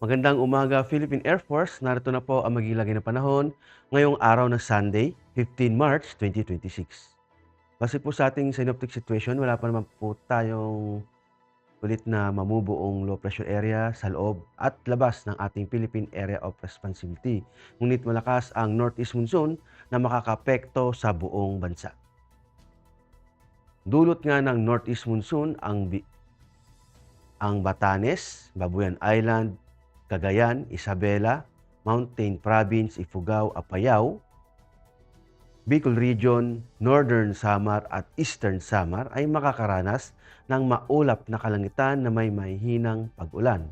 Magandang umaga, Philippine Air Force. Narito na po ang magilagay na panahon ngayong araw na Sunday, 15 March 2026. Base po sa ating synoptic situation, wala pa naman po tayong ulit na mamubuong low pressure area sa loob at labas ng ating Philippine Area of Responsibility. Ngunit malakas ang northeast monsoon na makakapekto sa buong bansa. Dulot nga ng northeast monsoon ang Batanes, Babuyan Island, Cagayan, Isabela, Mountain Province, Ifugao, Apayao, Bicol Region, Northern Samar at Eastern Samar ay makakaranas ng maulap na kalangitan na may mahihinang pag-ulan.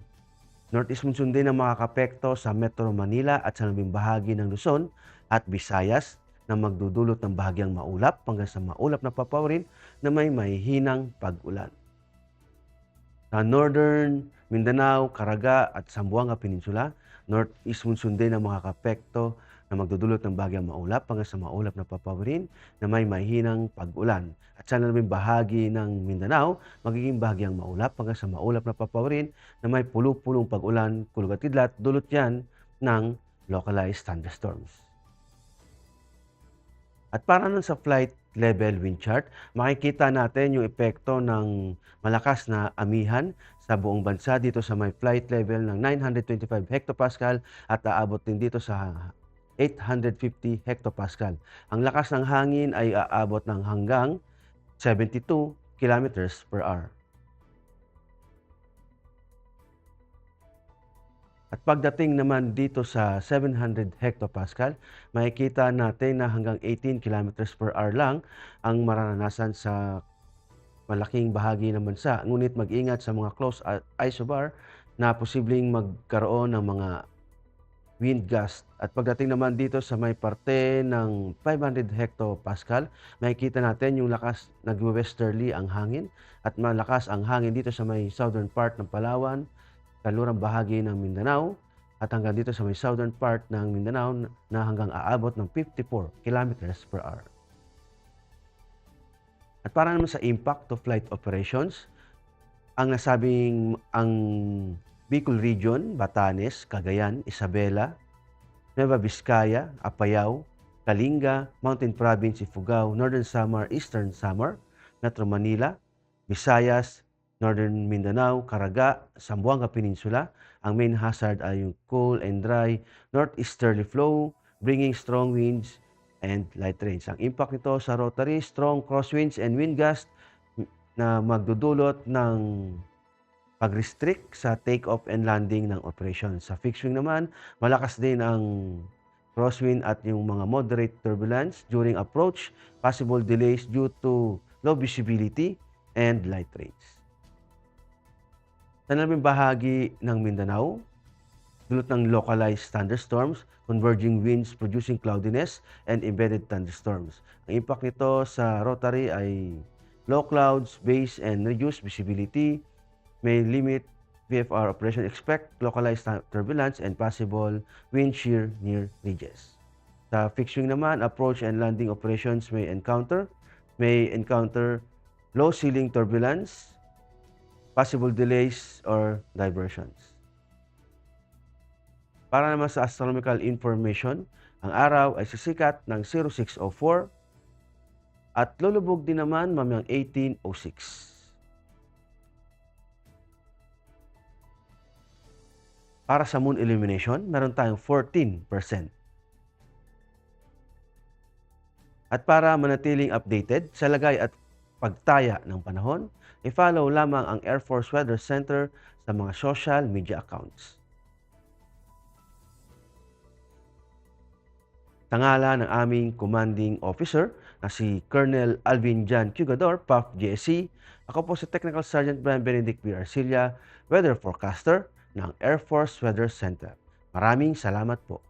Northeast monsoon din ang makakapekto sa Metro Manila at sa labing bahagi ng Luzon at Visayas na magdudulot ng bahagyang maulap hanggang sa maulap na papawirin na may mahihinang pag-ulan. Sa Northern Mindanao, Caraga at Zamboanga Peninsula, northeast monsoon din ang makakapekto na magdudulot ng bahagyang maulap hanggang sa maulap na papawirin na may mahihinang pag-ulan. At sa labing bahagi ng Mindanao, magiging bahagyang maulap hanggang sa maulap na papawirin na may pulupulong pag-ulan, kulog at kidlat, dulot yan ng localized thunderstorms. At para nun sa flight level wind chart, makikita natin yung epekto ng malakas na amihan sa buong bansa dito sa may flight level ng 925 hectopascal at aabot din dito sa 850 hectopascal. Ang lakas ng hangin ay aabot ng hanggang 72 kilometers per hour. At pagdating naman dito sa 700 hectopascal, makikita natin na hanggang 18 kilometers per hour lang ang mararanasan sa malaking bahagi ng bansa. Ngunit mag-ingat sa mga close isobar na posibleng magkaroon ng mga wind gust. At pagdating naman dito sa may parte ng 500 hectopascal, makikita natin yung lakas, nag-westerly ang hangin at malakas ang hangin dito sa may southern part ng Palawan, kanlurang bahagi ng Mindanao at hanggang dito sa may southern part ng Mindanao na hanggang aabot ng 54 kilometers per hour. At para naman sa impact of flight operations, ang nasabing ang Bicol Region, Batanes, Cagayan, Isabela, Nueva Vizcaya, Apayao, Kalinga, Mountain Province, Ifugao, Northern Samar, Eastern Samar, Metro Manila, Visayas, Northern Mindanao, Caraga, Zamboanga Peninsula. Ang main hazard ay yung cool and dry northeasterly flow, bringing strong winds and light rains. Ang impact nito sa rotary, strong crosswinds and wind gust na magdudulot ng pag-restrict sa take-off and landing ng operation. Sa fixed wing naman, malakas din ang crosswind at yung mga moderate turbulence during approach, possible delays due to low visibility and light rains. Sa labing bahagi ng Mindanao, dulot ng localized thunderstorms, converging winds producing cloudiness and embedded thunderstorms. Ang impact nito sa rotary ay low clouds, base and reduced visibility, may limit VFR operation, expect localized turbulence and possible wind shear near ridges. Sa fixed wing naman, approach and landing operations may encounter low ceiling turbulence, possible delays or diversions. Para naman sa astronomical information, ang araw ay sisikat ng 0604 at lulubog din naman mamayang 1806. Para sa moon illumination, meron tayong 14%. At para manatiling updated sa lagay at pagtaya ng panahon, i-follow lamang ang Air Force Weather Center sa mga social media accounts. Sa ngalan ng aming commanding officer na si Colonel Alvin Jan Cugador, PAF GSC, ako po si Technical Sergeant Brian Benedict B. Arcilla, Weather Forecaster ng Air Force Weather Center. Maraming salamat po.